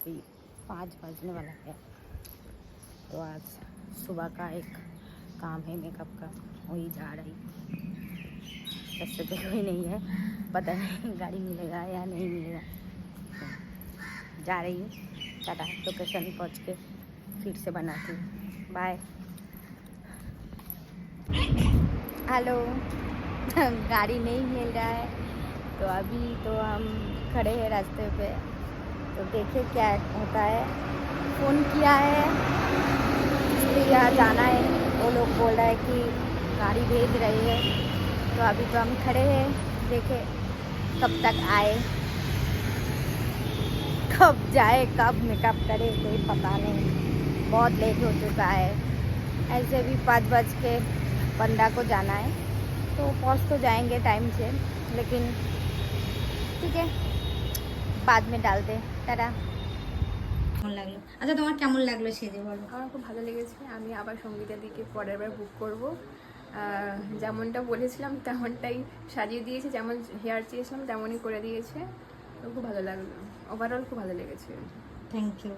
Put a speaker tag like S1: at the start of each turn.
S1: अभी 5 बजने वाला है। तो आज सुबह का एक काम है मेकअप का, वही जा रही। वैसे तो कोई नहीं है, पता नहीं गाड़ी मिलेगा या नहीं मिलेगा। तो जा रही हूँ। टाटा, लोकेशन पहुँच के फिर से बनाती हूँ। बाय। हेलो। गाड़ी नहीं मिल रहा है, तो अभी तो हम खड़े हैं रास्ते पे। तो देखिए क्या होता है। फ़ोन किया है, इसलिए यहाँ जाना है। वो लोग बोल रहा है कि गाड़ी भेज रही है। तो अभी तो हम खड़े हैं, देखे कब तक आए, कब जाए, कब मेकअप करे, कोई पता नहीं। बहुत लेट हो चुका है। ऐसे भी 5:15 को जाना है, तो पहुँच तो जाएंगे टाइम से, लेकिन ठीक है, बाद में डालते। টাটা। কেমন লাগলো? আচ্ছা, তোমার কেমন লাগলো সেজে বলো।
S2: আমার খুব ভালো লেগেছে। আমি আবার সঙ্গীতা দিকে পরের বার বুক করব। যেমনটা বলেছিলাম তেমনটাই সাজিয়ে দিয়েছে, যেমন হেয়ার চেয়েছিলাম তেমনই করে দিয়েছে। তো খুব ভালো লাগলো, ওভারঅল খুব ভালো লেগেছে।
S1: Thank you.